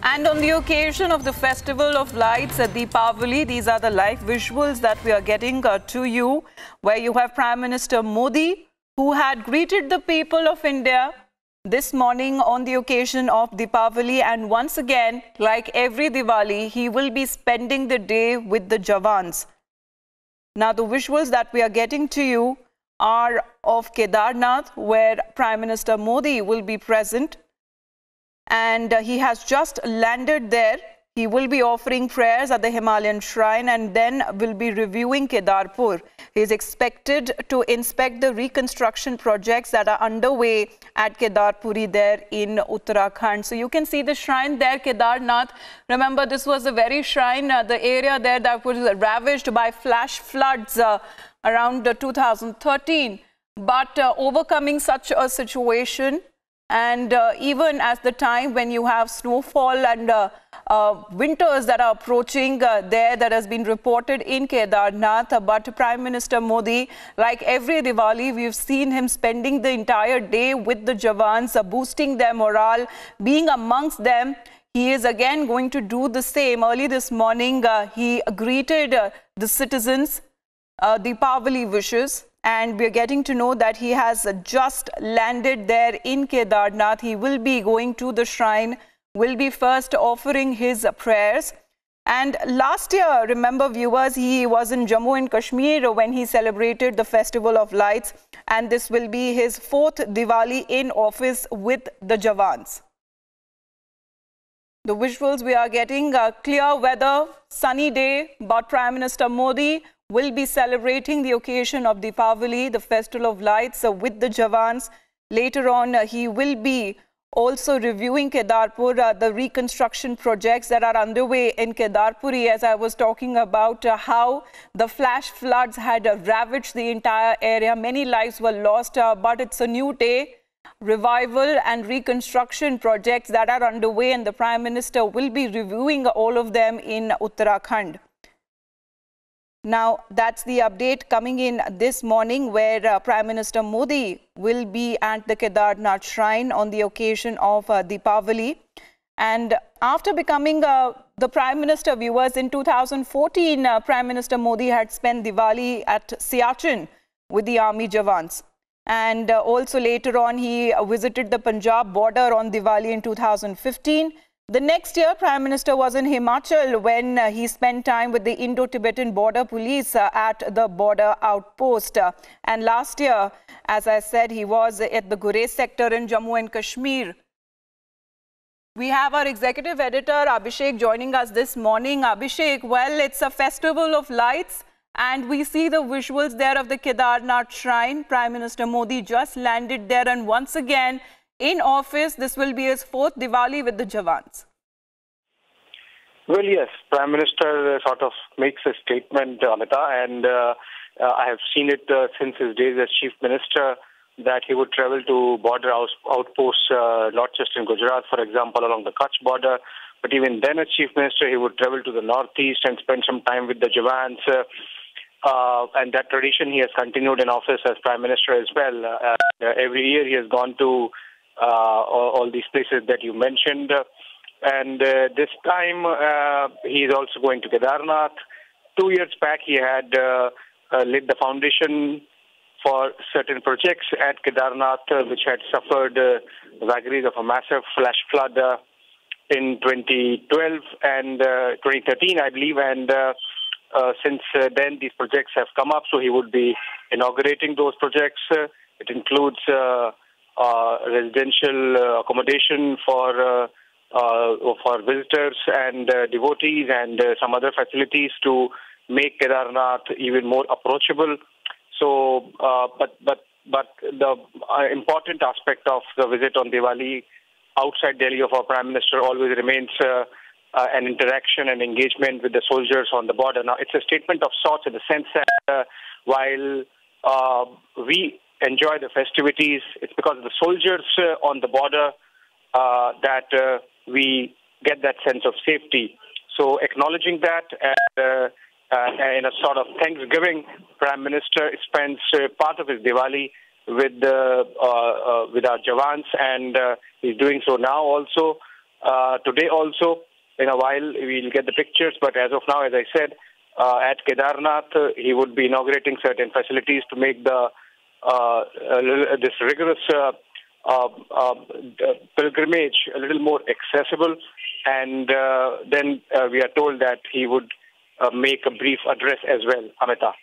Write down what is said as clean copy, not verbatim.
And on the occasion of the Festival of Lights at Deepavali, these are the live visuals that we are getting to you, where you have Prime Minister Modi, who had greeted the people of India this morning on the occasion of Deepavali. And once again, like every Diwali, he will be spending the day with the Jawans. Now, the visuals that we are getting to you are of Kedarnath, where Prime Minister Modi will be present. And he has just landed there. He will be offering prayers at the Himalayan shrine and then will be reviewing Kedarpur. He is expected to inspect the reconstruction projects that are underway at Kedarpuri there in Uttarakhand. So you can see the shrine there, Kedarnath. Remember, this was the very shrine, the area there that was ravaged by flash floods around 2013. But overcoming such a situation, and even at the time when you have snowfall and winters that are approaching there, that has been reported in Kedarnath. But Prime Minister Modi, like every Diwali, we've seen him spending the entire day with the Jawans, boosting their morale, being amongst them. He is again going to do the same. Early this morning, he greeted the citizens, Deepavali wishes. And we are getting to know that he has just landed there in Kedarnath. He will be going to the shrine, will be first offering his prayers. And last year, remember viewers, he was in Jammu and Kashmir when he celebrated the Festival of Lights. And this will be his 4th Diwali in office with the Jawans. The visuals we are getting, clear weather, sunny day, but Prime Minister Modi will be celebrating the occasion of Deepavali, the Festival of Lights, with the Jawans. Later on, he will be also reviewing Kedarpur, the reconstruction projects that are underway in Kedarpuri, as I was talking about how the flash floods had ravaged the entire area. Many lives were lost, but it's a new day. Revival and reconstruction projects that are underway, and the Prime Minister will be reviewing all of them in Uttarakhand. Now, that's the update coming in this morning, where Prime Minister Modi will be at the Kedarnath shrine on the occasion of Deepavali. And after becoming the Prime Minister, viewers, in 2014, Prime Minister Modi had spent Diwali at Siachen with the army Jawans. And also later on, he visited the Punjab border on Diwali in 2015. The next year, Prime Minister was in Himachal when he spent time with the Indo-Tibetan border police at the border outpost. And last year, as I said, he was at the Gurez sector in Jammu and Kashmir. We have our executive editor, Abhishek, joining us this morning. Abhishek, well, it's a festival of lights, and we see the visuals there of the Kedarnath shrine. Prime Minister Modi just landed there, and once again, in office, this will be his 4th Diwali with the Jawans. Well, yes, Prime Minister sort of makes a statement, Amita, and I have seen it since his days as Chief Minister, that he would travel to border outposts, not just in Gujarat, for example, along the Kutch border, but even then as Chief Minister, he would travel to the northeast and spend some time with the Jawans. And that tradition he has continued in office as Prime Minister as well. Every year he has gone to all these places that you mentioned. And this time he is also going to Kedarnath. 2 years back he had laid the foundation for certain projects at Kedarnath which had suffered the vagaries of a massive flash flood in 2012 and 2013, I believe. And since then these projects have come up, so he would be inaugurating those projects. It includes residential accommodation for visitors and devotees, and some other facilities to make Kedarnath even more approachable. So, but the important aspect of the visit on Diwali outside Delhi of our Prime Minister always remains an interaction and engagement with the soldiers on the border. Now, it's a statement of sorts in the sense that while we enjoy the festivities, it's because of the soldiers on the border that we get that sense of safety. So acknowledging that in a sort of Thanksgiving, Prime Minister spends part of his Diwali with our Jawans, and he's doing so now also. Today also, in a while, we'll get the pictures, but as of now, as I said, at Kedarnath, he would be inaugurating certain facilities to make this rigorous pilgrimage a little more accessible. And then we are told that he would make a brief address as well, Amita.